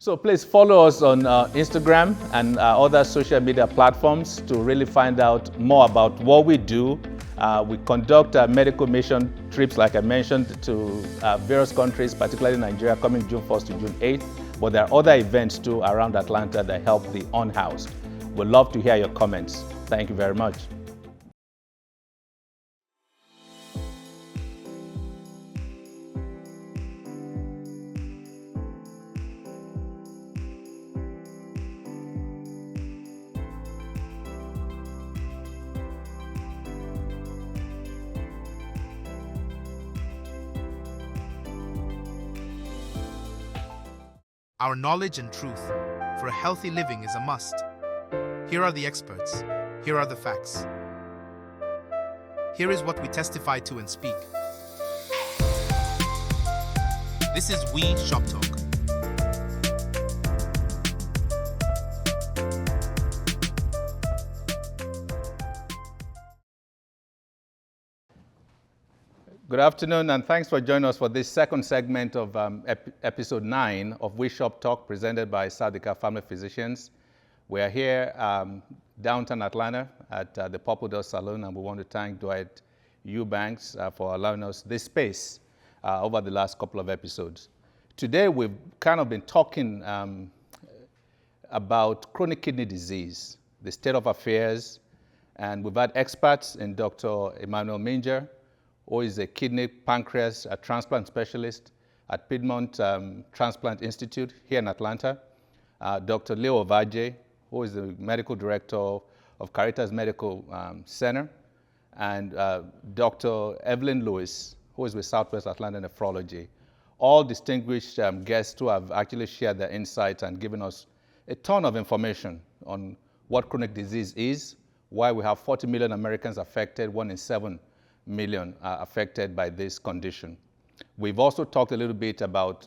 So please follow us on Instagram and other social media platforms to really find out more about what we do. We conduct medical mission trips, like I mentioned, to various countries, particularly Nigeria, coming June 1st to June 8th. But there are other events too around Atlanta that help the unhoused. We'd love to hear your comments. Thank you very much. Our knowledge and truth for a healthy living is a must. Here are the experts. Here are the facts. Here is what we testify to and speak. This is We Shop Talk. Good afternoon, and thanks for joining us for this second segment of episode 9 of We Shop Talk, presented by Sadika Family Physicians. We are here downtown Atlanta at the Purple Dot Salon, and we want to thank Dwight Eubanks for allowing us this space over the last couple of episodes. Today, we've kind of been talking about chronic kidney disease, the state of affairs, and we've had experts in Dr. Emmanuel Minja, who is a kidney pancreas transplant specialist at Piedmont Transplant Institute here in Atlanta. Dr. Leo Ovaje, who is the medical director of Caritas Medical Center, and Dr. Evelyn Lewis, who is with Southwest Atlanta Nephrology. All distinguished guests who have actually shared their insights and given us a ton of information on what chronic disease is, why we have 40 million Americans affected, 1 in 7 million affected by this condition. We've also talked a little bit about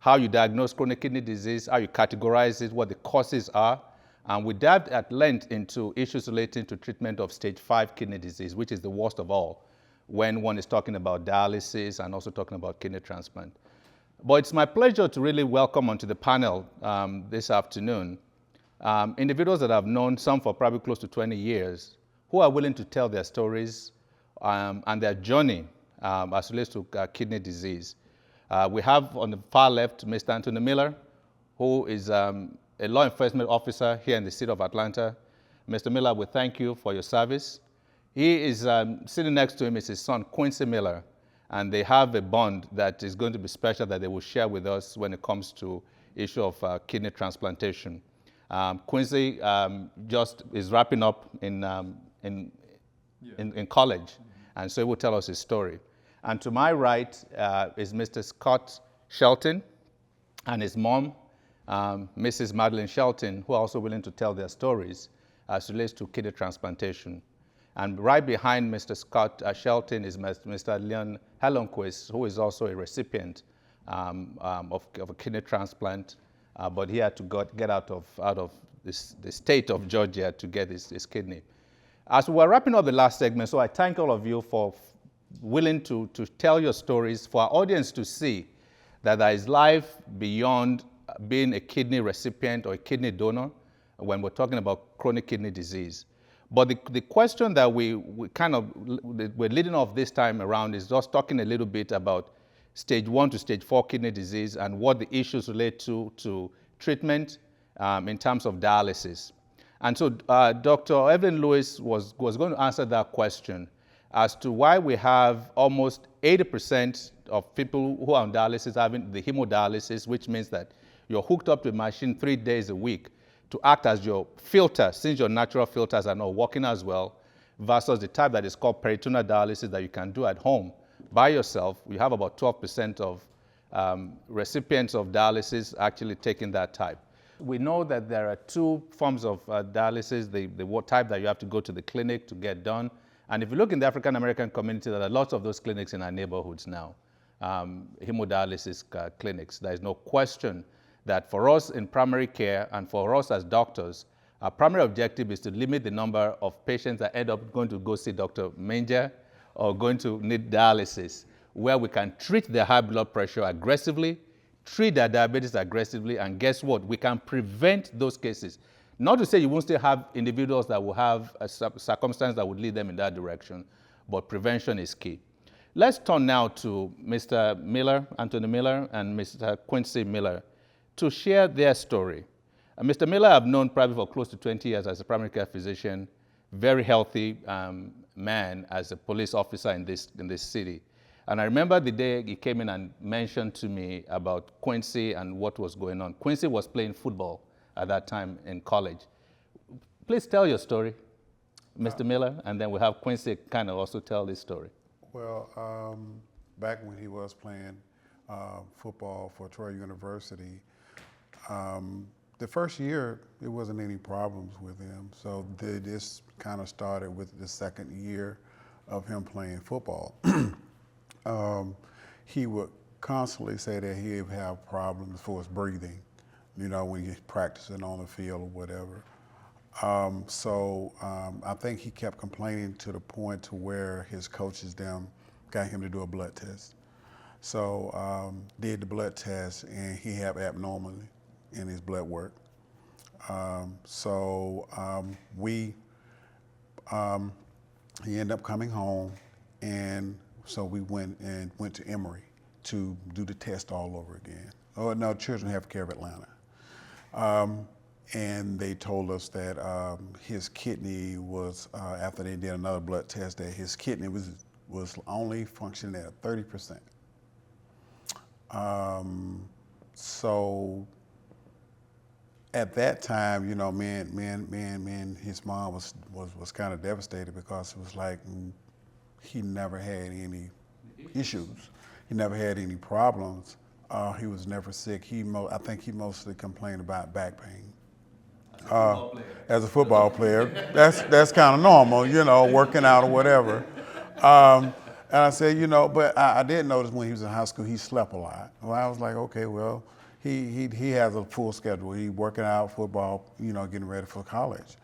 how you diagnose chronic kidney disease, how you categorize it, what the causes are, and we dived at length into issues relating to treatment of stage 5 kidney disease, which is the worst of all when one is talking about dialysis and also talking about kidney transplant. But it's my pleasure to really welcome onto the panel this afternoon individuals that I've known, some for probably close to 20 years, who are willing to tell their stories and their journey as relates to kidney disease. We have on the far left Mr. Anthony Miller, who is a law enforcement officer here in the city of Atlanta. Mr. Miller, we thank you for your service. He is sitting next to him is his son, Quincy Miller, and they have a bond that is going to be special that they will share with us when it comes to issue of kidney transplantation. Quincy just is wrapping up in college, and so he will tell us his story. And to my right is Mr. Scott Shelton and his mom, Mrs. Madeline Shelton, who are also willing to tell their stories as relates to kidney transplantation. And right behind Mr. Scott Shelton is Mr. Leon Hellenquist, who is also a recipient of a kidney transplant, but he had to get out of the state of Georgia to get his kidney. As we were wrapping up the last segment, so I thank all of you for willing to tell your stories, for our audience to see that there is life beyond being a kidney recipient or a kidney donor when we're talking about chronic kidney disease. But the question that we're leading off this time around is just talking a little bit about stage 1 to stage 4 kidney disease and what the issues relate to treatment in terms of dialysis. And so Dr. Evelyn Lewis was going to answer that question as to why we have almost 80% of people who are on dialysis having the hemodialysis, which means that you're hooked up to a machine 3 days a week to act as your filter, since your natural filters are not working as well, versus the type that is called peritoneal dialysis that you can do at home by yourself. You have about 12% of recipients of dialysis actually taking that type. We know that there are 2 forms of dialysis, the type that you have to go to the clinic to get done. And if you look in the African American community, there are lots of those clinics in our neighborhoods now, hemodialysis clinics. There is no question that for us in primary care and for us as doctors, our primary objective is to limit the number of patients that end up going to go see Dr. Minja or going to need dialysis, where we can treat their high blood pressure aggressively, treat their diabetes aggressively, and guess what? We can prevent those cases. Not to say you won't still have individuals that will have a circumstance that would lead them in that direction, but prevention is key. Let's turn now to Mr. Miller, Anthony Miller, and Mr. Quincy Miller to share their story. Mr. Miller I've known probably for close to 20 years as a primary care physician, very healthy man as a police officer in this city. And I remember the day he came in and mentioned to me about Quincy and what was going on. Quincy was playing football at that time in college. Please tell your story, Mr. Miller, and then we'll have Quincy kind of also tell this story. Well, back when he was playing football for Troy University, the first year, there wasn't any problems with him. So this kind of started with the second year of him playing football. He would constantly say that he would have problems for his breathing, you know, when he's practicing on the field or whatever. I think he kept complaining to the point to where his coaches got him to do a blood test. So did the blood test, and he had abnormality in his blood work. He ended up coming home, and so we went to Emory to do the test all over again. Oh no, Children's Healthcare of Atlanta. And they told us that his kidney was, after they did another blood test, that his kidney was only functioning at 30%. So at that time, you know, his mom was kind of devastated, because it was like he never had any issues. He never had any problems. He was never sick. I think he mostly complained about back pain. As a football player, that's kind of normal, you know, working out or whatever. And I said, you know, but I did notice when he was in high school, he slept a lot. Well, I was like, okay, well, he has a full schedule. He's working out, football, you know, getting ready for college.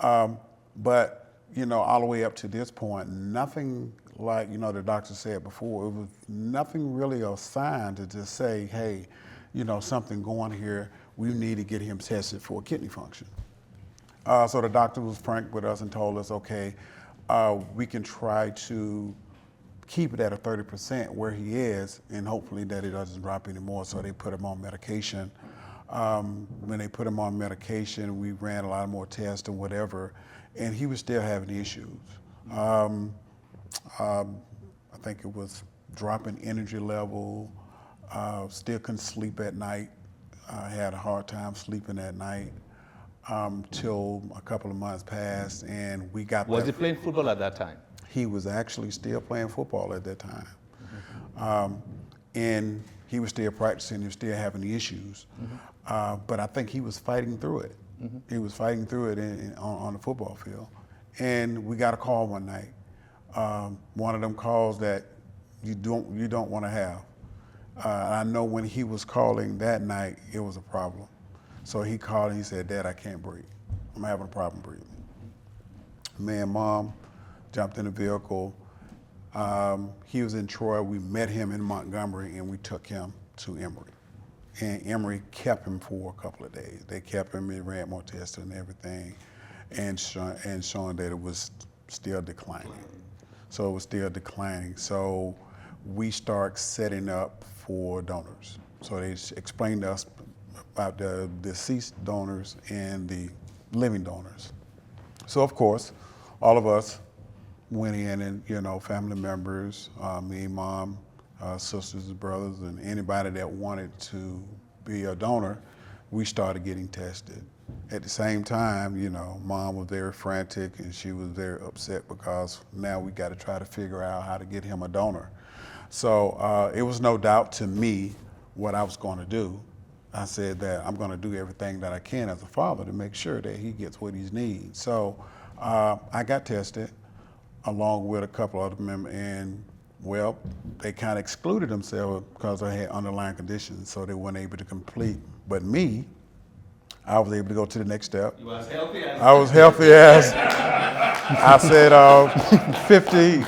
But, you know, all the way up to this point, nothing like, you know, the doctor said before, it was nothing really a sign to just say, hey, you know, something going here. We need to get him tested for kidney function. So the doctor was frank with us and told us, okay, we can try to keep it at a 30% where he is, and hopefully that it doesn't drop anymore. So they put him on medication. When they put him on medication, we ran a lot more tests and whatever, and he was still having issues. I think it was dropping energy level, still couldn't sleep at night. I had a hard time sleeping at night till a couple of months passed, and we got. Was he playing football at that time? He was actually still playing football at that time. And he was still practicing, he was still having issues. But I think he was fighting through it. He was fighting through it on the football field. And we got a call one night. One of them calls that you don't want to have. I know when he was calling that night, it was a problem. So he called and he said, Dad, I can't breathe. I'm having a problem breathing. Me and Mom jumped in the vehicle. He was in Troy. We met him in Montgomery, and we took him to Emory. And Emory kept him for a couple of days. They kept him, they ran more tests and everything, and showing that it was still declining. So it was still declining. So we start setting up for donors. So they explained to us about the deceased donors and the living donors. So of course, all of us went in, and, you know, family members, me, Mom, sisters and brothers, and anybody that wanted to be a donor, we started getting tested. At the same time, you know, Mom was very frantic, and she was very upset because now we got to try to figure out how to get him a donor. So it was no doubt to me what I was going to do. I said that I'm going to do everything that I can as a father to make sure that he gets what he needs. So I got tested along with a couple other members, and well, they kind of excluded themselves because I had underlying conditions, so they weren't able to complete. But me, I was able to go to the next step. You were as healthy as? I was healthy as. I said 50.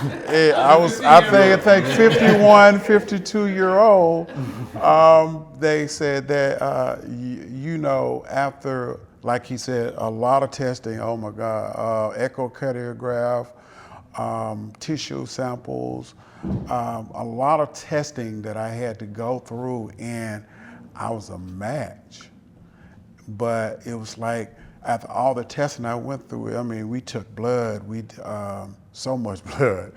I think 51, 52-year-old. They said that you know, after, like he said, a lot of testing. Oh my God, echocardiograph, tissue samples, a lot of testing that I had to go through, and I was a match. But it was like, after all the testing I went through, I mean, we took blood, so much blood.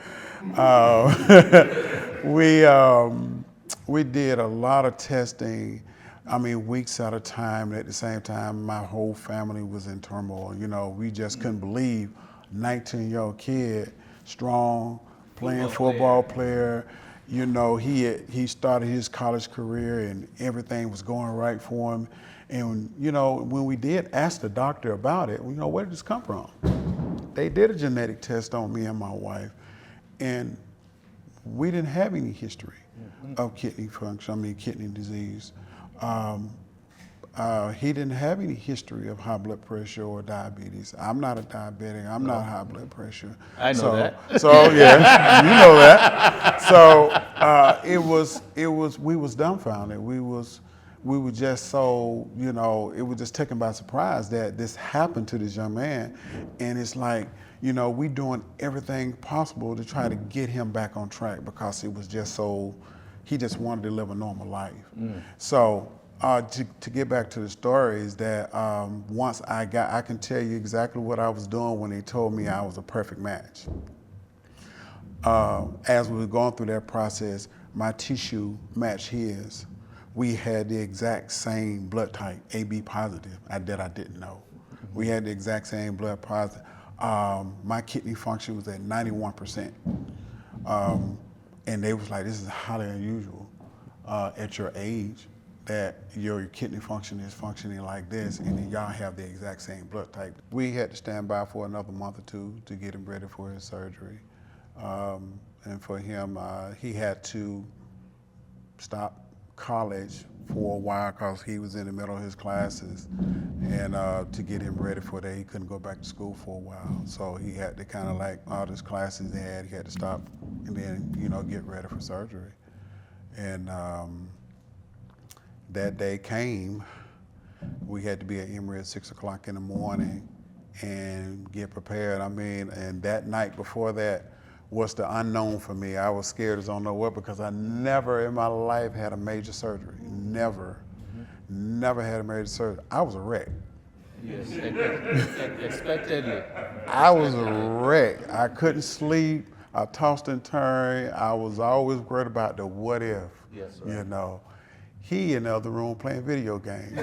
We did a lot of testing, I mean, weeks at a time, and at the same time, my whole family was in turmoil. You know, we just couldn't believe 19-year-old kid, strong, playing football player. You know, he started his college career and everything was going right for him. And, you know, when we did ask the doctor about it, you know, where did this come from? They did a genetic test on me and my wife, and we didn't have any history of kidney disease. He didn't have any history of high blood pressure or diabetes. I'm not a diabetic. I'm not high blood pressure. I know that. So yeah, you know that. So we was dumbfounded. We were just so, you know, it was just taken by surprise that this happened to this young man. And it's like, you know, we doing everything possible to try to get him back on track, because it was just so, he just wanted to live a normal life. So to get back to the story is that once I can tell you exactly what I was doing when they told me I was a perfect match. As we were going through that process, my tissue matched his. We had the exact same blood type, AB positive, that I didn't know. We had the exact same blood positive. My kidney function was at 91%. And they was like, this is highly unusual at your age that your kidney function is functioning like this, and then y'all have the exact same blood type. We had to stand by for another month or two to get him ready for his surgery. And for him, he had to stop college for a while because he was in the middle of his classes, and to get him ready for that, he couldn't go back to school for a while. So he had to kind of, like, all his classes he had to stop and then, you know, get ready for surgery. And that day came, we had to be at Emory at 6 o'clock in the morning and get prepared. I mean, and that night before that was the unknown for me. I was scared as don't know what, because I never in my life had a major surgery. Never had a major surgery. I was a wreck. Yes, expectedly. I was a wreck. I couldn't sleep. I tossed and turned. I was always worried about the what if. Yes, right. You know, he in the other room playing video games.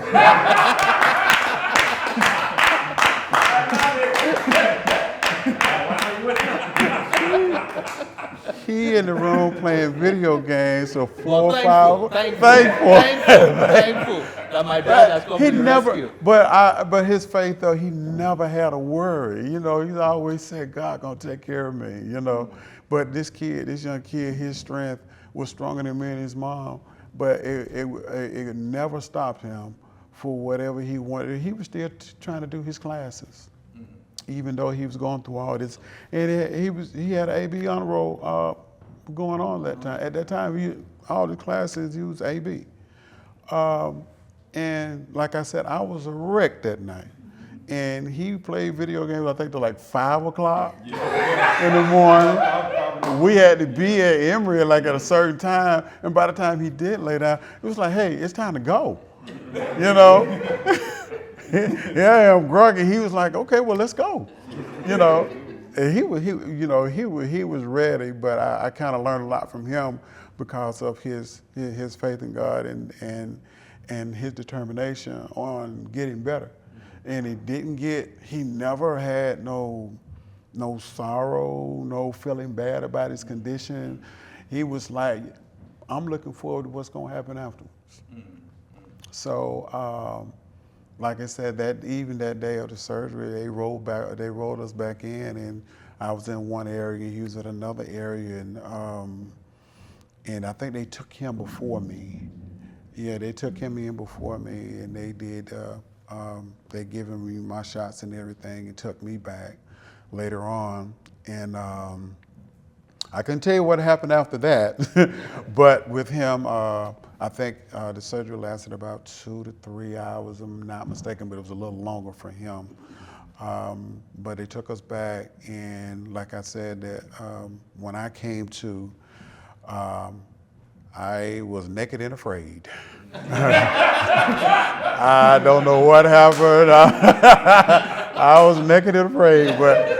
He in the room playing video games for 4 or 5 hours. Thankful that my dad has come to the rescue. But his faith, though, he never had a worry. You know, he always said, God gonna take care of me, you know. But this young kid, his strength was stronger than me and his mom. But it never stopped him for whatever he wanted. He was still trying to do his classes, even though he was going through all this. And he had an AB honor roll going on that time. At that time, all the classes, he was AB. And like I said, I was a wreck that night. And he played video games, I think, till like 5 o'clock in the morning. We had to be at Emory like at a certain time. And by the time he did lay down, it was like, hey, it's time to go. You know? Yeah, I am groggy. He was like, okay, well, let's go. You know? And he was ready, but I kind of learned a lot from him because of his faith in God and his determination on getting better. And he never had no sorrow, no feeling bad about his condition. He was like, I'm looking forward to what's gonna happen afterwards. So, like I said, that day of the surgery, they rolled us back in, and I was in one area, and he was in another area, and I think they took him before me. Yeah, they took him in before me, and they did. They given me my shots and everything, and took me back. later on. And I couldn't tell you what happened after that, but with him, I think the surgery lasted about 2 to 3 hours, I'm not mistaken, but it was a little longer for him. But they took us back, and like I said, that when I came to, I was naked and afraid. I don't know what happened. I was naked and afraid, but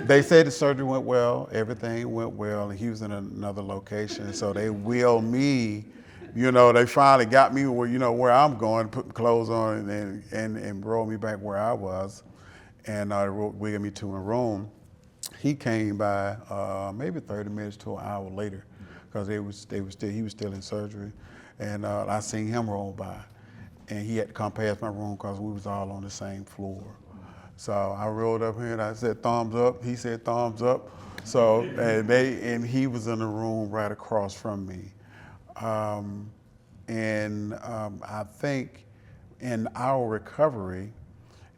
they said the surgery went well, everything went well, and he was in another location. So they wheeled me, they finally got me where, where I'm going, put clothes on and rolled me back where I was, and wheeled me to a room. He came by maybe 30 minutes to an hour later, because he was still in surgery, and I seen him roll by, and he had to come past my room because we was all on the same floor. So I rolled up here and I said thumbs up. He said thumbs up. So and he was in the room right across from me, I think in our recovery,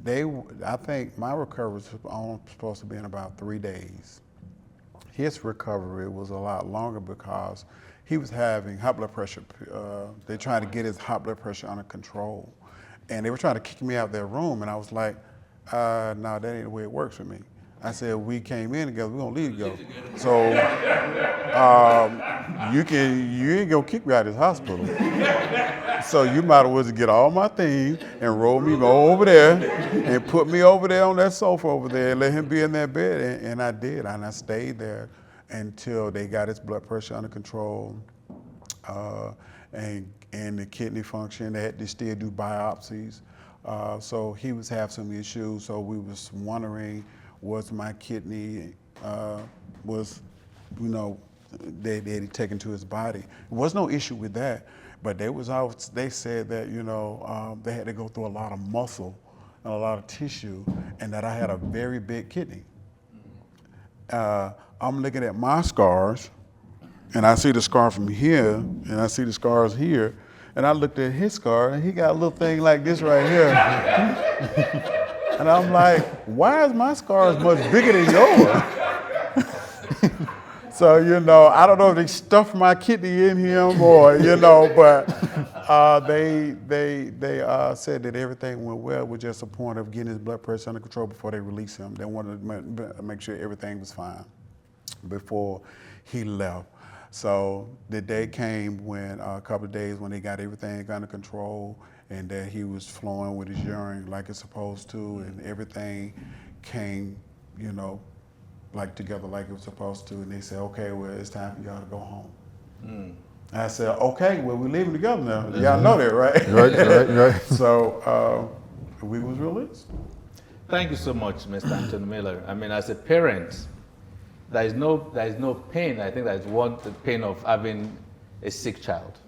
I think my recovery was supposed to be in about 3 days. His recovery was a lot longer because he was having high blood pressure. They're trying to get his high blood pressure under control, and they were trying to kick me out of their room, and I was like, no, that ain't the way it works for me. I said, we came in together, we're gonna leave together. So you ain't gonna kick me out of this hospital. So you might as well just get all my things and roll me over there and put me over there on that sofa over there and let him be in that bed. And I did, and I stayed there until they got his blood pressure under control, and the kidney function. They had to still do biopsies. So he was having some issues, so we was wondering, was my kidney, they had taken to his body. There was no issue with that, but they said that, they had to go through a lot of muscle and a lot of tissue, and that I had a very big kidney. I'm looking at my scars, and I see the scar from here, and I see the scars here, and I looked at his scar, and he got a little thing like this right here. And I'm like, why is my scars much bigger than yours? So, I don't know if they stuffed my kidney in him or, but they said that everything went well with just a point of getting his blood pressure under control before they released him. They wanted to make sure everything was fine before he left. So the day came when a couple of days when they got everything under control, and that he was flowing with his urine like it's supposed to, and everything came, like together like it was supposed to. And they said, okay, well, it's time for y'all to go home. I said, okay, well, we're leaving together now. Y'all know that, right? Right. So we was released. Thank you so much, Mr. Anthony Miller. I mean, as a parent, there is no pain. I think that is the pain of having a sick child,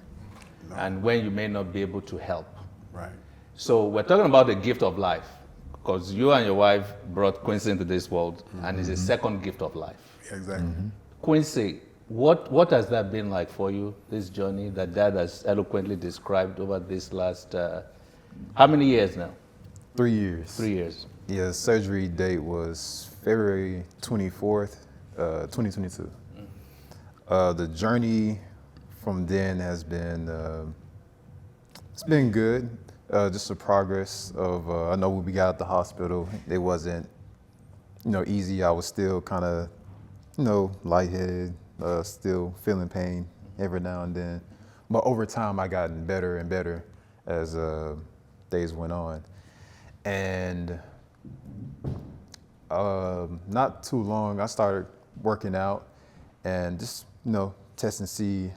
and when you may not be able to help. Right. So we're talking about the gift of life, because you and your wife brought Quincy into this world, and it's a second gift of life. Exactly. Quincy, what has that been like for you, this journey that Dad has eloquently described over this last, how many years now? 3 years. 3 years. Yeah, surgery date was February 24th, 2022. The journey from then has been, it's been good. Just the progress of, I know when we got out the hospital, it wasn't, easy. I was still kind of, lightheaded, still feeling pain every now and then. But over time, I gotten better and better as days went on. And not too long, I started working out and just, test and see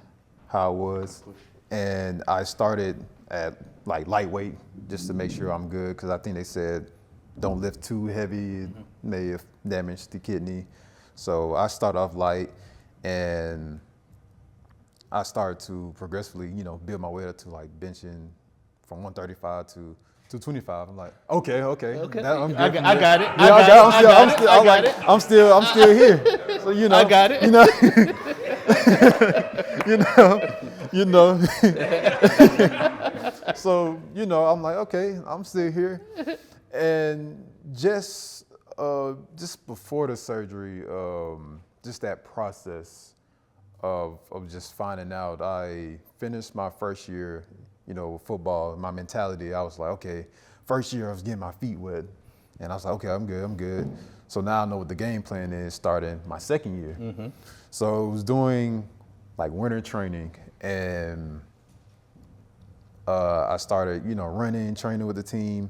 how it was. And I started at like lightweight just to make sure I'm good, because I think they said don't lift too heavy, it may have damaged the kidney. So I started off light, and I started to progressively, build my way up to like benching from 135 to 225. I'm like, okay. I'm good. I got it. I'm still here. So I got it. So, I'm like, okay, I'm still here. And just Just before the surgery, just that process of just finding out. I finished my first year, with football. My mentality, I was like, okay, first year I was getting my feet wet, and I was like, okay, I'm good. So now I know what the game plan is starting my second year. Mm-hmm. So I was doing like winter training, and I started, running, training with the team.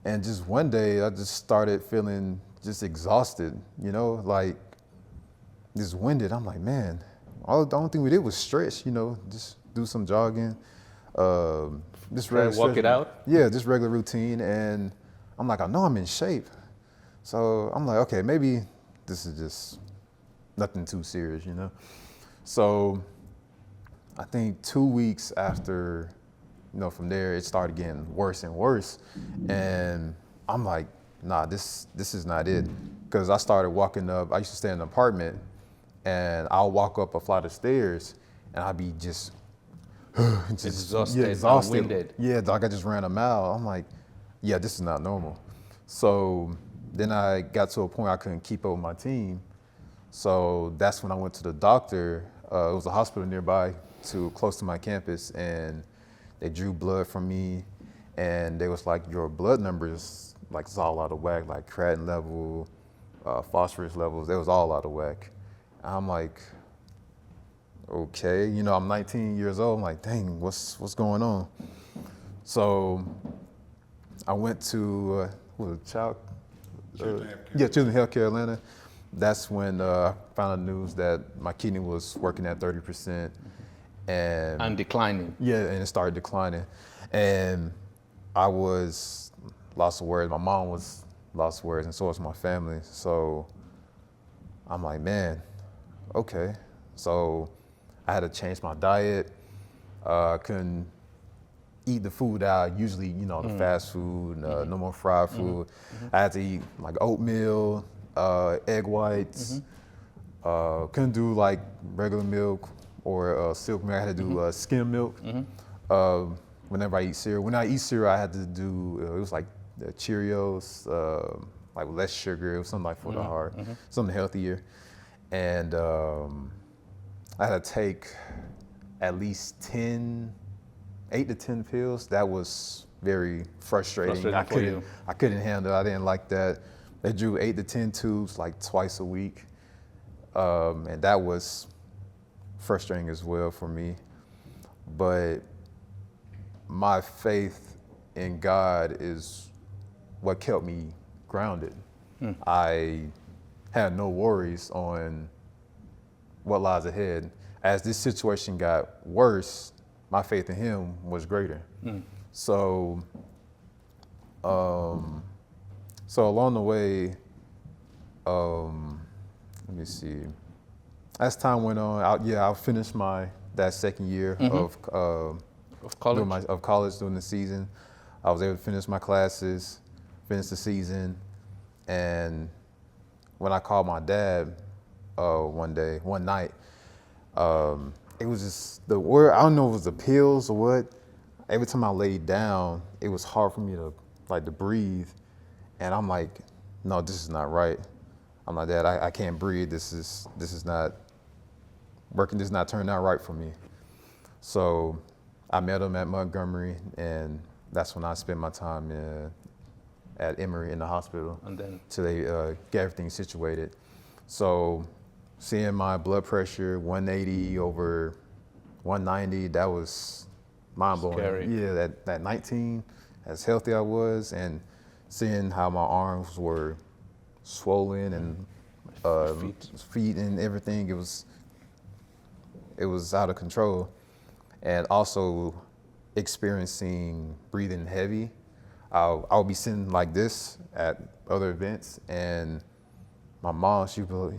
And just one day I just started feeling just exhausted, like just winded. I'm like, man, the only thing we did was stretch, just do some jogging. Just Walk it out? Yeah, just regular routine. And I'm like, I know I'm in shape. So I'm like, okay, maybe this is just nothing too serious, So I think 2 weeks after, from there, it started getting worse and worse. And I'm like, nah, this is not it. Because I started walking up, I used to stay in an apartment, and I'll walk up a flight of stairs, and I'd be just exhausted. And winded. Yeah, like I just ran a mile. I'm like, yeah, this is not normal. So then I got to a point I couldn't keep up with my team. So that's when I went to the doctor. It was a hospital nearby, close to my campus, and they drew blood from me, and they was like, your blood numbers, like, it's all out of whack, like creatinine level, phosphorus levels, they was all out of whack. And I'm like, okay, I'm 19 years old. I'm like, dang, what's going on? So I went to Children's Healthcare Atlanta. That's when I found the news that my kidney was working at 30%. And declining. Yeah, and it started declining. And I was lost of words. My mom was lost of words, and so was my family. So I'm like, man, okay. So I had to change my diet. I couldn't eat the food that I usually, the fast food, no more fried food. I had to eat like oatmeal, egg whites. Couldn't do like regular milk or silk milk. I had to do skim milk. Whenever I eat cereal. When I eat cereal, I had to do, it was like Cheerios, like less sugar. It was something like for the heart, something healthier. And I had to take at least 8 to 10 pills. That was very frustrating. I couldn't handle it. I didn't like that. They drew 8 to 10 tubes like twice a week. And that was frustrating as well for me. But my faith in God is what kept me grounded. I had no worries on what lies ahead. As this situation got worse, my faith in Him was greater. So along the way, let me see. As time went on, I finished that second year of college during the season. I was able to finish my classes, finish the season, and when I called my dad one night, it was just the word. I don't know if it was the pills or what. Every time I laid down, it was hard for me to breathe, and I'm like, no, this is not right. I'm like, Dad, I can't breathe. This is not working. This is not turning out right for me. So I met him at Montgomery, and that's when I spent my time at Emory in the hospital. And then till they get everything situated. So seeing my blood pressure 180 over 190, that was mind-blowing. Scary. Yeah, that 19, as healthy I was, and seeing how my arms were swollen and feet and everything, it was out of control. And also experiencing breathing heavy. I'll be sitting like this at other events, and my mom, she'd be like,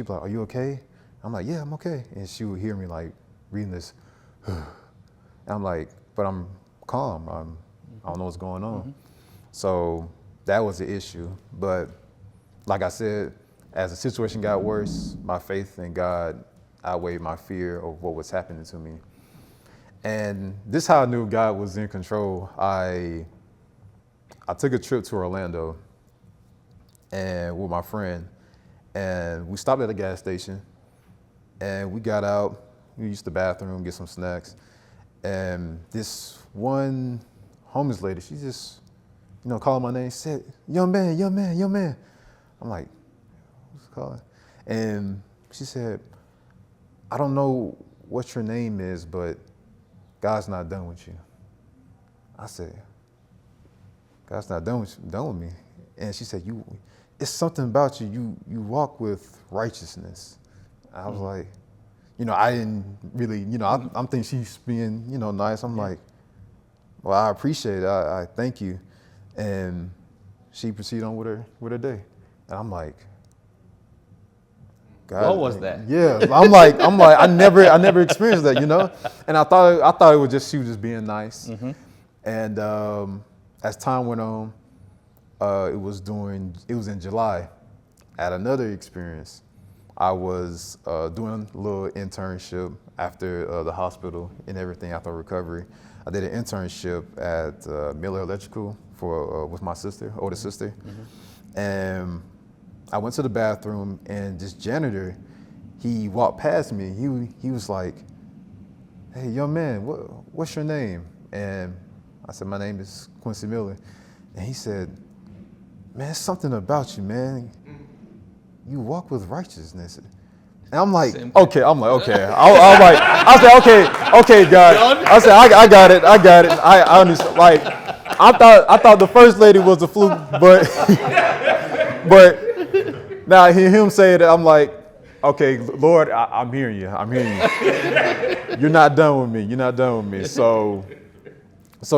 are you okay? I'm like, yeah, I'm okay. And she would hear me like breathing this, and I'm like, but I'm calm. I don't know what's going on. So that was the issue. But like I said, as the situation got worse, my faith in God outweighed my fear of what was happening to me. And this is how I knew God was in control. I took a trip to Orlando, and with my friend, and we stopped at a gas station, and we got out. We used the bathroom, get some snacks, and this one homeless lady, she just, called my name, said, "Young man, young man, young man." I'm like, who's calling? And she said, "I don't know what your name is, but God's not done with you." I said, "God's not done with me." And she said, it's something about you. You walk with righteousness. I was like, I didn't really, I'm thinking she's being, nice. I'm like, well, I appreciate it. I thank you. And she proceeded on with her day. And I'm like, God, what was that? Yeah, I'm like, I never experienced that, And I thought it was she was just being nice. Mm-hmm. And as time went on, it was in July. At another experience, I was doing a little internship after the hospital and everything after recovery. I did an internship at Miller Electrical with my older sister. Mm-hmm. And I went to the bathroom, and this janitor, he walked past me. He was like, "Hey, young man, what's your name?" And I said, "My name is Quincy Miller." And he said, "Man, it's something about you, man. You walk with righteousness." And I'm like, okay. I said, okay, God. I said, I got it. I understand. Like, I thought the first lady was a fluke, but now I hear him say that, I'm like, okay, Lord, I'm hearing you. You're not done with me. So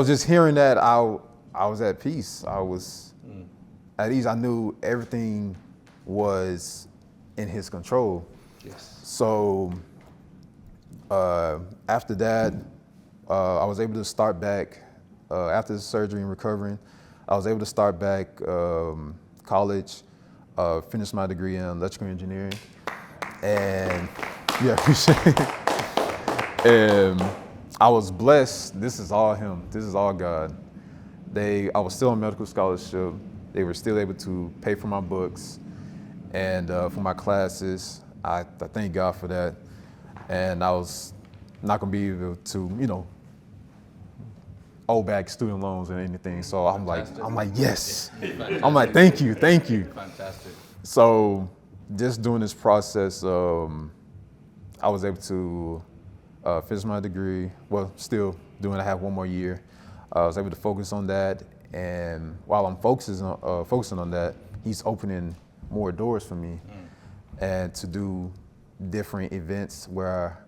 just hearing that, I was at peace. I was at ease. I knew everything was in His control. Yes. So after that, I was able to start back after the surgery and recovering. I was able to start back college, finish my degree in electrical engineering, and yeah, appreciate it. And I was blessed. This is all Him. This is all God. I was still on medical scholarship. They were still able to pay for my books and for my classes. I thank God for that. And I was not gonna be able to, owe back student loans or anything. So I'm like, yes. I'm like, thank you. Fantastic. So just doing this process, I was able to finish my degree. Well, still doing. I have one more year. I was able to focus on that, and while I'm focusing on that, He's opening more doors for me, and to do different events where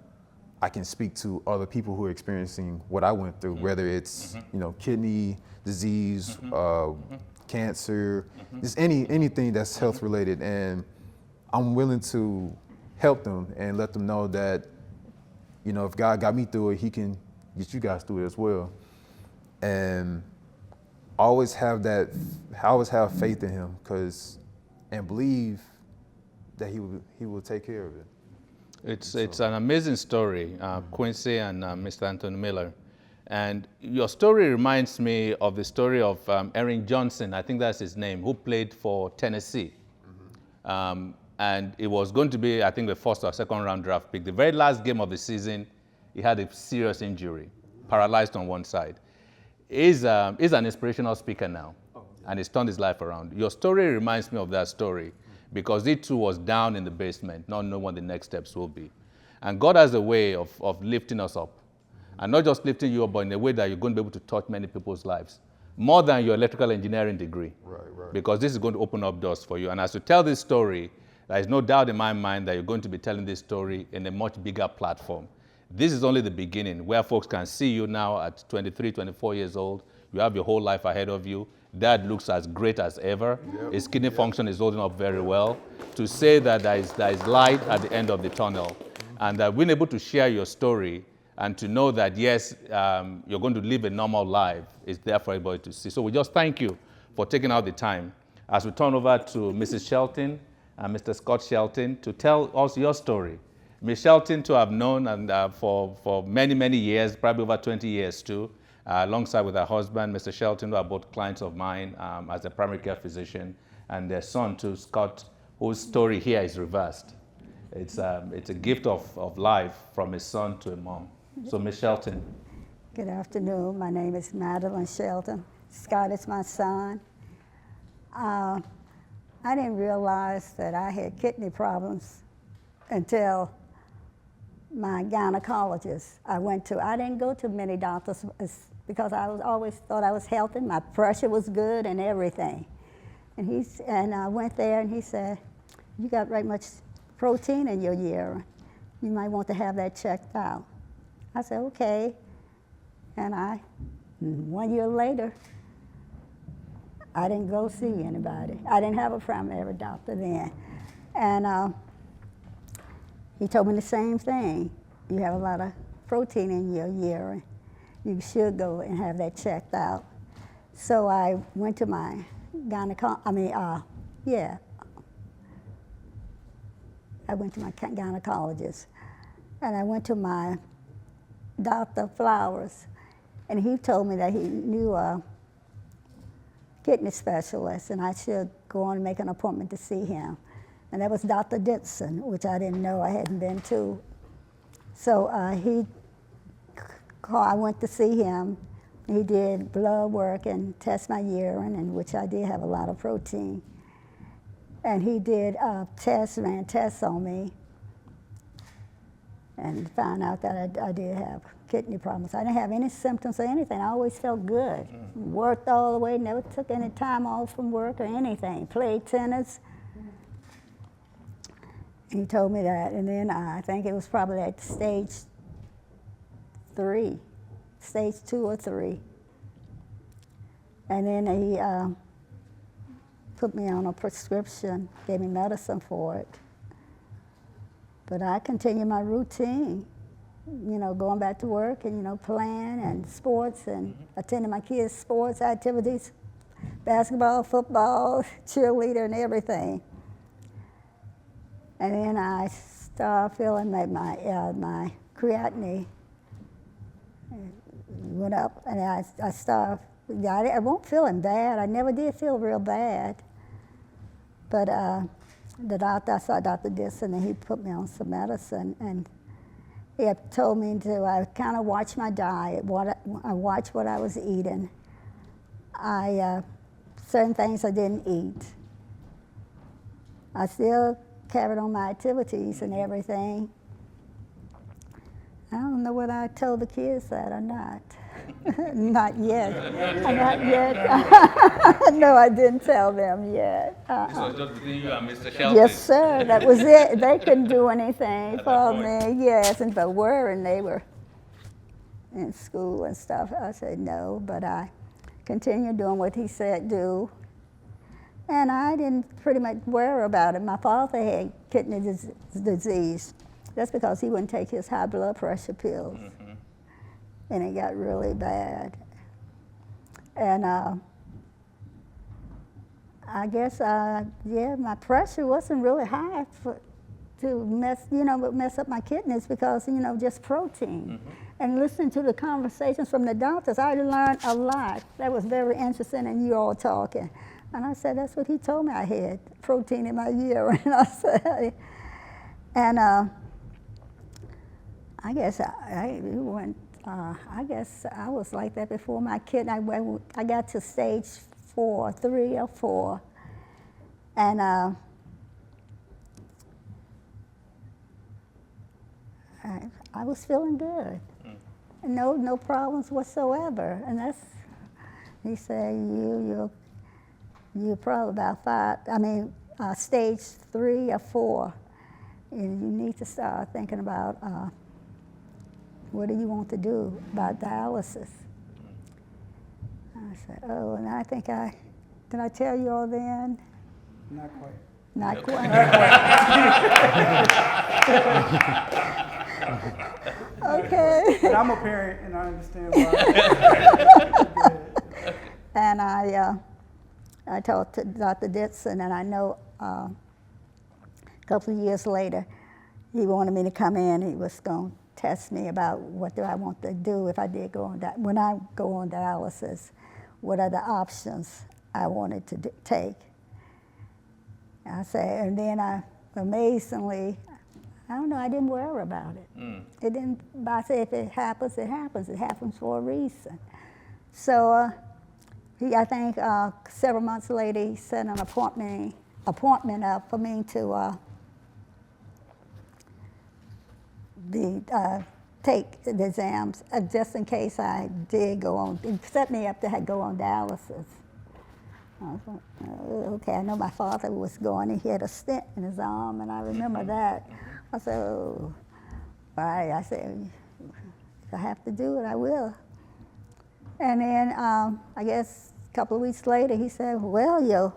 I can speak to other people who are experiencing what I went through, whether it's kidney disease, cancer, just anything that's health related, and I'm willing to help them and let them know that if God got me through it, He can get you guys through it as well. And I always have faith in Him, and believe that He will take care of it. It's an amazing story, Quincy and Mr. Anthony Miller. And your story reminds me of the story of Aaron Johnson, I think that's his name, who played for Tennessee. And it was going to be, I think, the first or second round draft pick. The very last game of the season, he had a serious injury, paralyzed on one side. He's an inspirational speaker now, and he's turned his life around. Your story reminds me of that story, because he too was down in the basement, not knowing what the next steps will be. And God has a way of lifting us up. And not just lifting you up, but in a way that you're going to be able to touch many people's lives. More than your electrical engineering degree. Right. Because this is going to open up doors for you. And as you tell this story, there is no doubt in my mind that you're going to be telling this story in a much bigger platform. This is only the beginning, where folks can see you now at 23, 24 years old. You have your whole life ahead of you. Dad looks as great as ever. Yep. His kidney function is holding up very well. To say that there is light at the end of the tunnel, and that we're able to share your story, and to know that, yes, you're going to live a normal life is there for everybody to see. So we just thank you for taking out the time. As we turn over to Mrs. Shelton and Mr. Scott Shelton to tell us your story. Ms. Shelton, to have known and for many, many years, probably over 20 years too, alongside with her husband, Mr. Shelton, who are both clients of mine as a primary care physician. and their son too, Scott, whose story here is reversed. It's a gift of life from a son to a mom. So Ms. Shelton. Good afternoon. My name is Madeline Shelton. Scott is my son. I didn't realize that I had kidney problems until my gynecologist I went to. I didn't go to many doctors because I always thought I was healthy. My pressure was good and everything. And I went there and he said, "You got right much protein in your urine. You might want to have that checked out." I said, "Okay." And 1 year later, I didn't go see anybody. I didn't have a primary doctor then. And he told me the same thing. You have a lot of protein in your urine. You should go and have that checked out. So I went to my I went to my gynecologist. And I went to my Dr. Flowers, and he told me that he knew a kidney specialist, and I should go on and make an appointment to see him. And that was Dr. Dixon, which I didn't know, I hadn't been to. So I went to see him. He did blood work and test my urine, in which I did have a lot of protein. And he did ran tests on me, and found out that I did have kidney problems. I didn't have any symptoms or anything. I always felt good. Worked all the way, never took any time off from work or anything. Played tennis. And he told me that, and then I think it was probably at stage 2 or 3. And then he put me on a prescription, gave me medicine for it. But I continued my routine, going back to work and, playing and sports and attending my kids' sports activities, basketball, football, cheerleader, and everything. And then I started feeling that my creatinine went up, and I wasn't feeling bad. I never did feel real bad. But I saw Dr. Dixon, and he put me on some medicine, and he had told me I kind of watch my diet, I watch what I was eating. Certain things I didn't eat. I still carried on my activities and everything. I don't know whether I told the kids that or not. Not yet. Not yet. No, I didn't tell them yet. This was just between you and Mr. Shelton. Yes, sir. That was it. They couldn't do anything for me. Yes, and but and they were in school and stuff. I said no, but I continued doing what he said do. And I didn't pretty much worry about it. My father had kidney disease. That's because he wouldn't take his high blood pressure pills. Mm-hmm. And it got really bad. And I guess, my pressure wasn't really high to mess up my kidneys because, just protein. Mm-hmm. And listening to the conversations from the doctors, I learned a lot. That was very interesting, and you all talking. And I said, that's what he told me I had, protein in my urine. I said, and I guess I was like that before my kidney. I got to stage 3 or 4, and I was feeling good. No problems whatsoever. And he said, you're probably about stage 3 or 4. And you need to start thinking about what do you want to do about dialysis. I said, oh, and I think did I tell you all then? Not quite. Not quite. Okay. But I'm a parent, and I understand why. And I talked to Dr. Dixon, and I know a couple of years later, he wanted me to come in. He was going to test me about what do I want to do if I did go on when I go on dialysis. What are the options I wanted to take? I said, and then amazingly, I don't know, I didn't worry about it. It didn't, I said, if it happens, it happens. It happens for a reason. So I think several months later, he set an appointment up for me to take the exams, just in case I did go on. He set me up to go on dialysis. I was like, okay, I know my father was going, and he had a stent in his arm, and I remember that. I said, oh, all right. I said, if I have to do it, I will. And then I guess a couple of weeks later, he said, well, your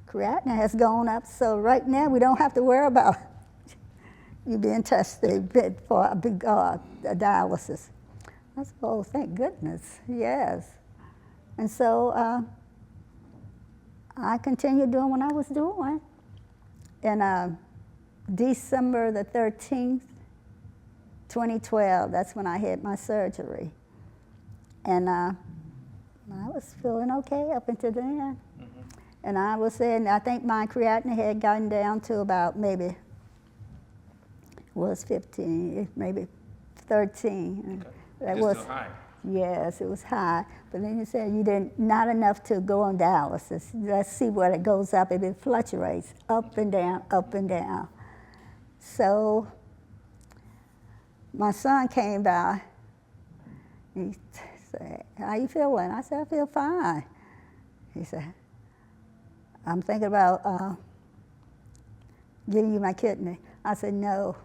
creatinine has gone up, so right now we don't have to worry about you being tested for a big dialysis. I said, oh, thank goodness, yes. And so I continued doing what I was doing. And December the 13th, 2012, that's when I had my surgery. And I was feeling okay up until then. And I was saying, I think my creatinine had gotten down to about maybe, was 15, maybe 13. Okay. That Just was still high. Yes, it was high. But then you said you didn't, not enough to go on dialysis. Let's see what it goes up. It fluctuates up and down, up and down. So my son came by. He said, how you feeling? I said, I feel fine. He said, I'm thinking about giving you my kidney. I said, no.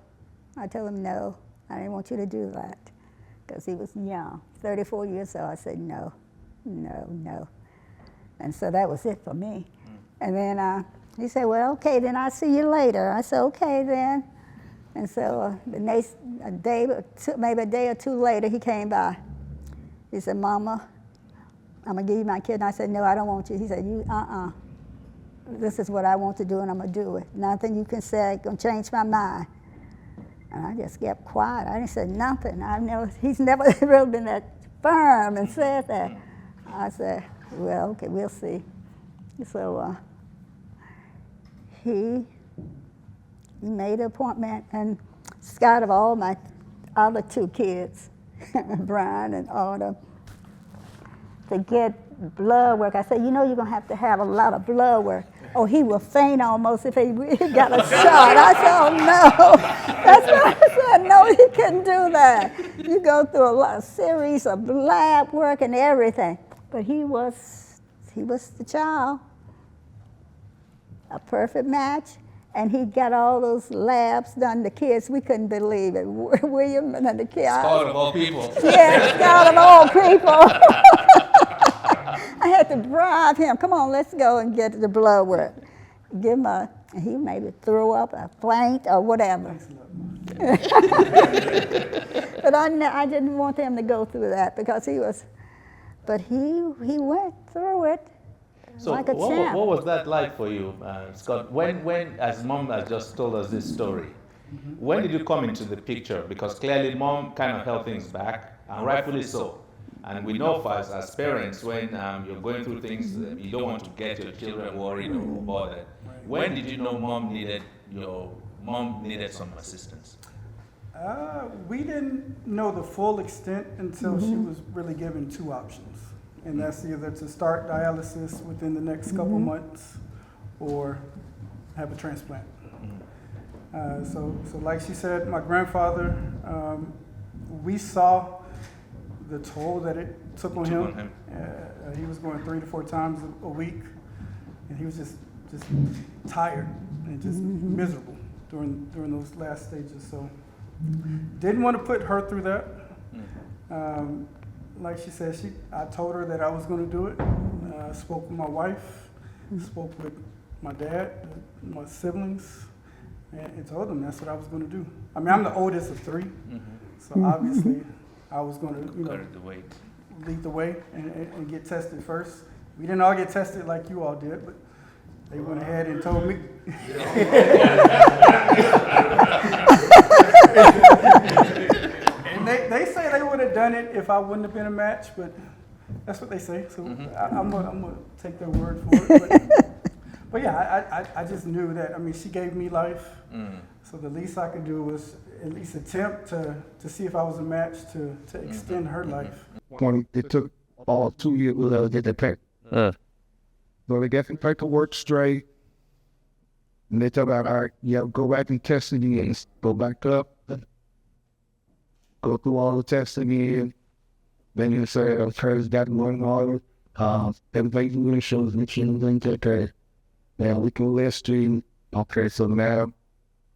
I told him no. I didn't want you to do that because he was young, 34 years old. I said, no, no, no. And so that was it for me. And then he said, well, okay, then I'll see you later. I said, okay, then. And so the next day, maybe a day or two later, he came by. He said, Mama, I'm going to give you my kidney. I said, no, I don't want you. He said, this is what I want to do, and I'm going to do it. Nothing you can say going to change my mind. And I just kept quiet. I didn't say nothing. He's never really been that firm and said that. I said, well, okay, we'll see. So he made an appointment, and Scott, of all my other two kids, Brian and Autumn, to get blood work. I said, you know you're going to have a lot of blood work. Oh, he will faint almost if he got a shot. I said, oh, no. That's why I said, no, he couldn't do that. You go through a series of lab work and everything. But he was the child, a perfect match. And he got all those labs done. The kids, we couldn't believe it. William and the kids. Scout of all people. Yes, scout of all people. I had to bribe him. Come on, let's go and get the blood work. Give him he maybe threw up, a faint, or whatever. But I didn't want him to go through that because but he went through it. So like a champ. what was that like for you, Scott? When, as Mom has just told us this story, when did you come into the picture? Because clearly Mom kind of held things back, and rightfully so. And we know for us as parents, when you're going through things, you don't want to get your children worried or bothered. When did you know your mom needed some assistance? We didn't know the full extent until she was really given two options. And that's either to start dialysis within the next couple months or have a transplant. So like she said, my grandfather, we saw the toll that it took on him. He was going 3 to 4 times a week, and he was just tired and just miserable during those last stages. So didn't want to put her through that. Like she said, I told her that I was going to do it. Spoke with my wife, spoke with my dad, my siblings, and told them that's what I was going to do. I mean, I'm the oldest of 3, so obviously I was going to, lead the way and get tested first. We didn't all get tested like you all did, but they went ahead and told me. And they say they would have done it if I wouldn't have been a match, but that's what they say. So I'm gonna take their word for it. But yeah, I just knew that. I mean, she gave me life, so the least I could do was at least attempt to see if I was a match to extend her life. It took all 2 years to get the paper. So they got the paperwork straight, and they told me, all right, yeah, go back and test it again. Go back up, go through all the testing again. Then you say, okay, it's got one order. Everything really shows that you didn't take care. Now we can list you. Okay, so now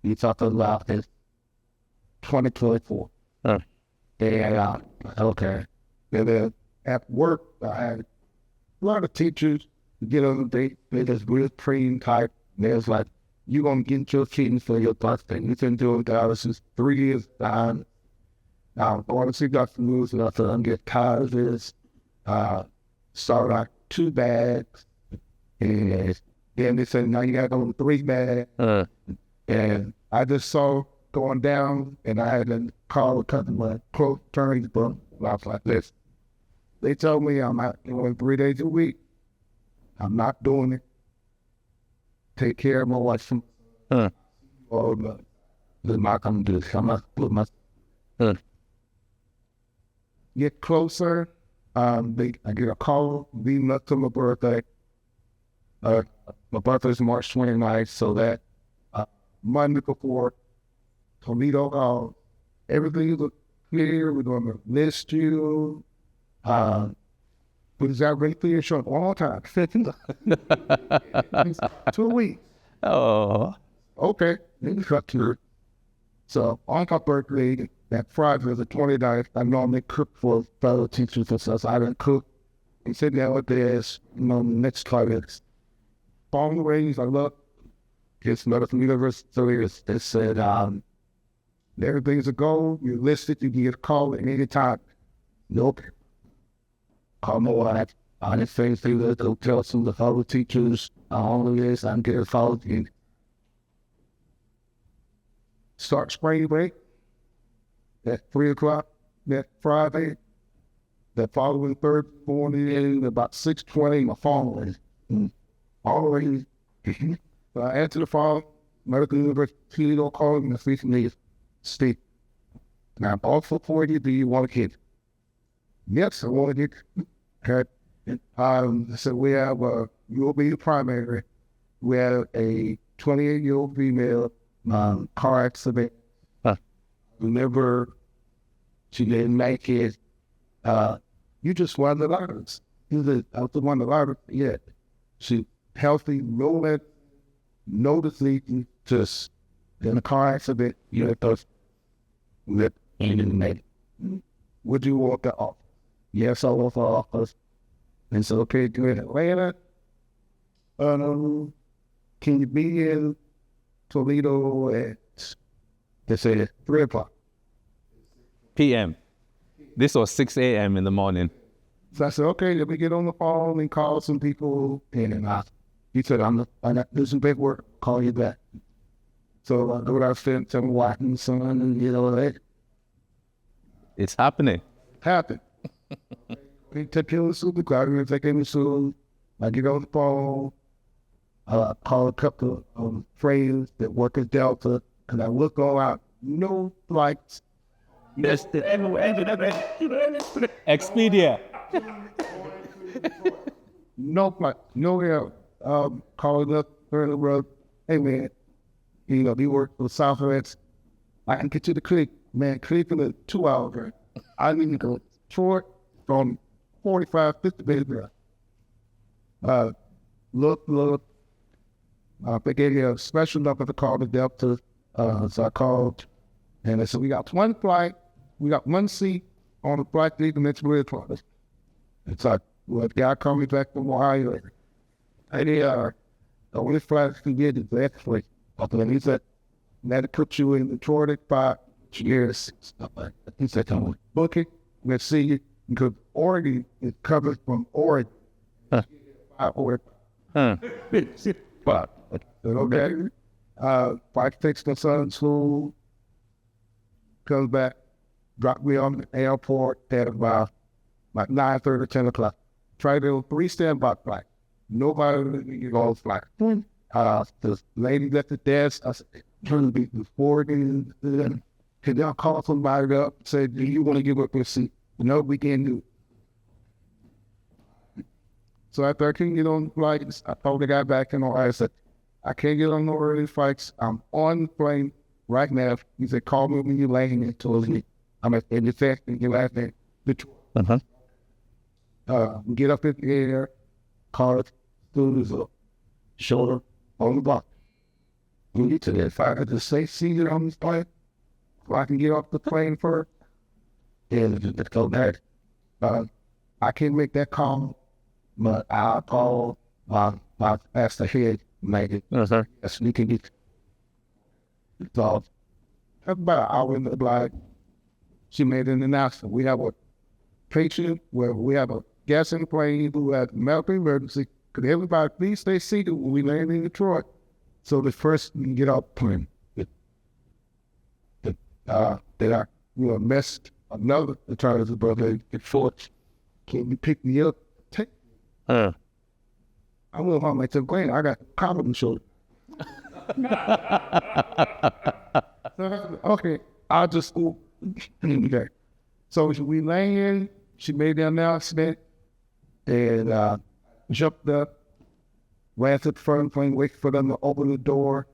you talk about this 2024. And okay. And then at work, I had a lot of teachers get on they just real trained type. There's like, you're going to get your kidneys for your birthday. You can do it since 3 years time. Now, I want to see Dr. Lewis and I said, I'm getting tired of this. Started like 2 bags. And then they said, now you got to go to 3 bags. And I just saw going down, and I had to call a couple of my close attorneys, but I was like this. They told me I'm not doing 3 days a week. I'm not doing it. Take care of my wife. Oh, no. I'm not going to do this. I'm not putting my... Get closer. I get a call leading up to my birthday. My birthday's March 29th, so that Monday before, Toledo, everything look clear. We're going to list you. But is that really clear? Short all time. 2 weeks. Oh. Okay. So on my birthday, that Friday, the 29th, I normally cook for fellow teachers and stuff. So I didn't cook. And sitting down with this, next targets. Phone rings, I look. It's medical university. They said, everything's a go. You're listed. You can get a call at any time. Nope. Call my wife. I didn't say anything that they'll tell some of the fellow teachers. All of this, I'm getting followed in. Start spring break at 3 o'clock that Friday. That following Thursday morning, about 6:20, my phone was all the way. So I answered the phone. Medical University don't call me and speak to me. Steve, now I'm also for you. Do you want a kid? Yes, I want a kid. Okay. I said, we have you'll be the primary. We have a 28-year-old female car accident. Remember, she didn't make it. You just won the lottery. I was the one the lottery. Yeah. She healthy, no disease, just in a car accident, you know, those that didn't make it. Would you want the office? Yes, I want the office. And so, okay, do it in Atlanta. Can you be in Toledo at, they said, 3 o'clock? PM. This was 6 a.m. in the morning. So I said, okay, let me get on the phone and call some people. And he said, I'm not do some paperwork, call you back. So I go to our friend, tell me what and son, and you know that. It's happening. Happened. We took care of the supervisor, they came soon. I get on the phone, call a couple of friends that work at Delta, and I look all out, no flights. Yes, Expedia. No flight, no help. Calling up on the road, hey man, you know, he worked for Southwest. I can get to the clinic, man, clinic in a 2 hours. I need to go short from 45, 50 minutes. Look. They gave me a special number to call the Delta. So I called, and I said, we got one flight, we got one seat on the flight leaving next week. It's like, well, the guy called me back from Ohio. And the only flight you can get is the X-ray. And he said, that'll put you in the 45 years. He said, book it, let's see you. Because Oregon is covered from Oregon. Oregon. But, okay. Flight takes my son to school, comes back, dropped me on the airport at about 9:30, 10 o'clock. Tried to do 3 standby flights. Nobody, like, the lady at the desk, I said, turn to be before then, can y'all call somebody up, say, do you want to give up your seat? No, we can't do it. So after I couldn't get on the flights, I told the guy back in Ohio, I said, I can't get on no early flights. I'm on the plane right now. He said, call me when you land and told me I'm at the fact and you last name. Get up in the air, call it, students up, shoulder on the block. We get to that, if I could just stay seated on this plane, so I can get off the plane first, and just go back. I can't make that call, but I'll call my pastor head, make it. Yes, we can get. So, about an hour in the block, she made an announcement. We have a patient where we have a guest in the plane who has medical emergency. Could everybody please stay seated when we land in Detroit? So the first we can get off the plane. That I messed another attorney's brother at Fort. Can you pick me up? I went home. I said, Glenn, I got comedy shoulder. Okay, I'll just go. Okay. So we land, she made the announcement, and jumped up, ran to the front of the plane, waited for them to open the door.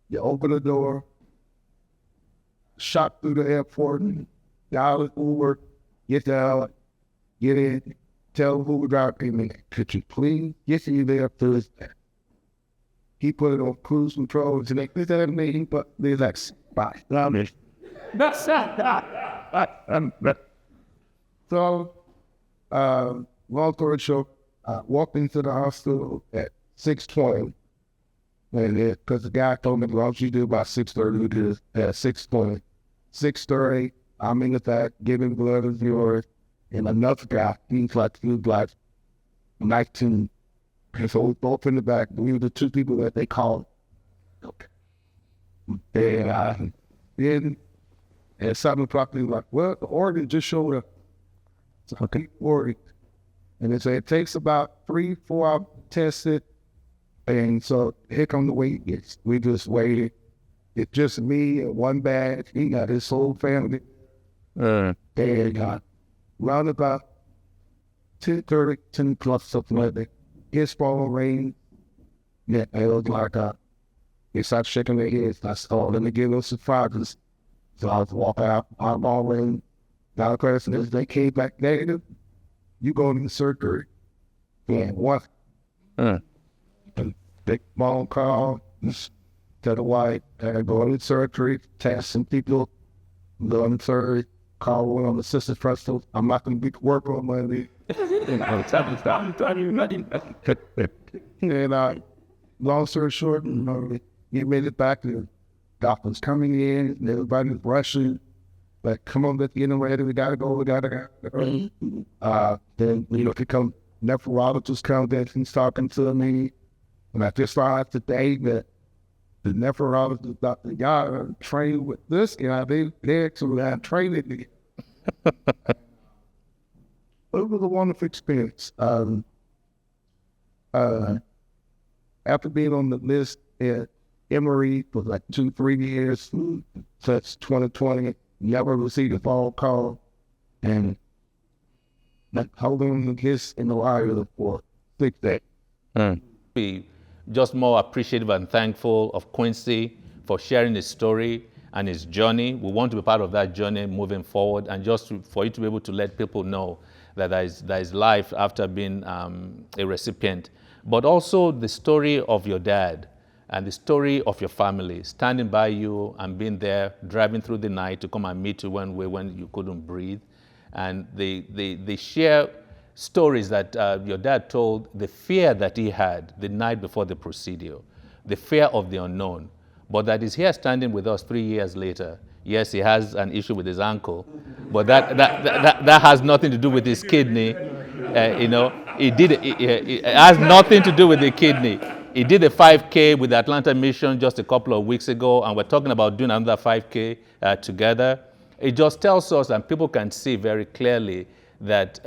You open the door, shot through the airport, dial the Uber, get down, get in, tell the Uber driver, hey man, could you please get you there Thursday? He put it on cruise control, and they did that at me, but they're like, bye. So, long story short, I walked into the hospital at 6:20, and because the guy told me, well, you do about 6:30, we did it at 6:20. 6:30, I'm in the back, giving blood and yours, and another guy, he was like 19. And so we both in the back, we were the two people that they called. Okay. And then at 7 o'clock, they were like, well, the organ just showed up. So okay. Organ. And they say it takes about 3-4 hours to test it. And so here come the wait. We just waited. It's just me and one bag. He got his whole family. And round about 10:30, 10 plus something like that. His phone rang. Yeah, it was like they started shaking their heads. I said, oh, let me give them some surprises. So I was walking out, I'm all in. Now the question is, they came back negative. You go into surgery. And what? Big phone call to the wife, go into surgery, test some people, go into surgery, call one of the assistant principals. I'm not going to be to work on Monday. And long story short, he made it back. The doctors coming in, and everybody's rushing. Like, come on, let's get ready. We gotta go. Then become nephrologist come there. He's talking to me, and I just found out today that the nephrologist, Dr. Yara, trained with this guy. They actually had trained me. It was a wonderful experience. After being on the list at Emory for like 2-3 years, since 2020, never received a phone call, and holding this in the wire for 6 days. Be just more appreciative and thankful of Quincy for sharing his story and his journey. We want to be part of that journey moving forward, and just for you to be able to let people know that there is life after being a recipient. But also the story of your dad and the story of your family, standing by you and being there, driving through the night to come and meet you when you couldn't breathe. And they share stories that your dad told, the fear that he had the night before the procedure, the fear of the unknown, but that is here standing with us 3 years later. Yes, he has an issue with his ankle, but that has nothing to do with his kidney. It has nothing to do with the kidney. He did a 5K with the Atlanta Mission just a couple of weeks ago, and we're talking about doing another 5K together. It just tells us, and people can see very clearly, that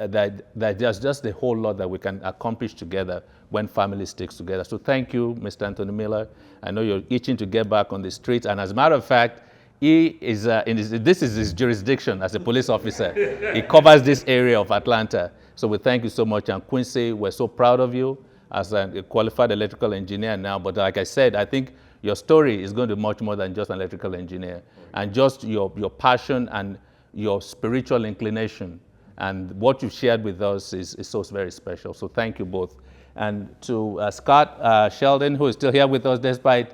there's just a whole lot that we can accomplish together when family sticks together. So thank you, Mr. Anthony Miller. I know you're itching to get back on the streets, and as a matter of fact, he is this is his jurisdiction as a police officer. He covers this area of Atlanta. So we thank you so much. And Quincy, we're so proud of you as a qualified electrical engineer now. But like I said, I think your story is going to be much more than just an electrical engineer. And just your passion and your spiritual inclination and what you've shared with us is so very special. So thank you both. And to Scott Sheldon, who is still here with us despite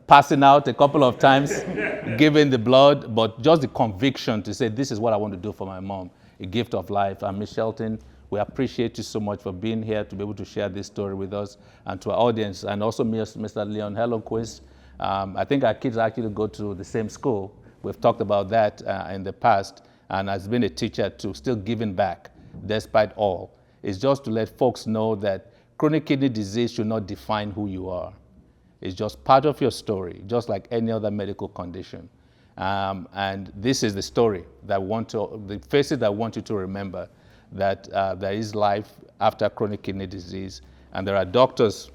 passing out a couple of times, giving the blood, but just the conviction to say, this is what I want to do for my mom, a gift of life. And Ms. Shelton, we appreciate you so much for being here to be able to share this story with us and to our audience. And also Mr. Leon Helloquist. I think our kids actually go to the same school. We've talked about that in the past, and has been a teacher to still giving back despite all. It's just to let folks know that chronic kidney disease should not define who you are. It's just part of your story, just like any other medical condition. And this is the story that the faces that I want you to remember, that there is life after chronic kidney disease, and there are doctors,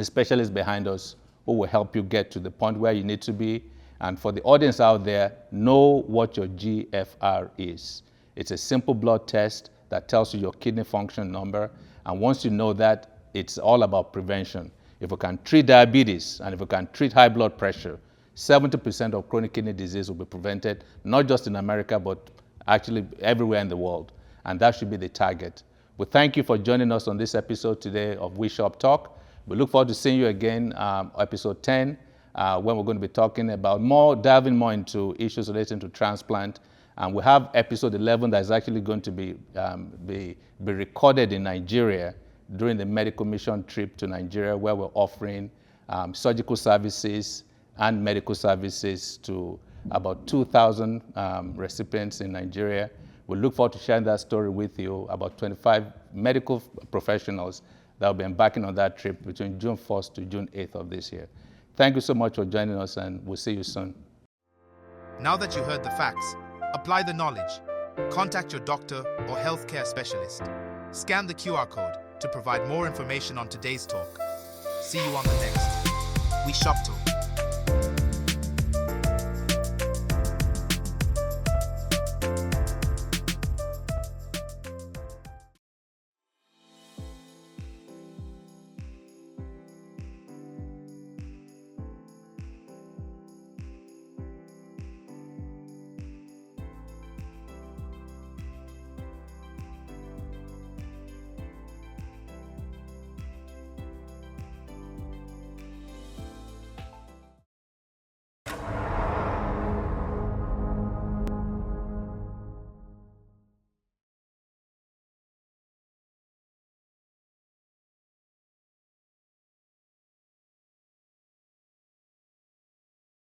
specialists behind us who will help you get to the point where you need to be. And for the audience out there, know what your GFR is. It's a simple blood test that tells you your kidney function number. And once you know that, it's all about prevention. If we can treat diabetes and if we can treat high blood pressure, 70% of chronic kidney disease will be prevented, not just in America, but actually everywhere in the world. And that should be the target. We thank you for joining us on this episode today of We Shop Talk. We look forward to seeing you again, episode 10, when we're going to be talking about diving more into issues relating to transplant. And we have episode 11 that is actually going to be recorded in Nigeria during the medical mission trip to Nigeria, where we're offering surgical services and medical services to about 2,000 recipients in Nigeria. We look forward to sharing that story with you, about 25 medical professionals that will be embarking on that trip between June 1st to June 8th of this year. Thank you so much for joining us, and we'll see you soon. Now that you heard the facts, apply the knowledge. Contact your doctor or healthcare specialist. Scan the QR code to provide more information on today's talk. See you on the next We Shop Talk.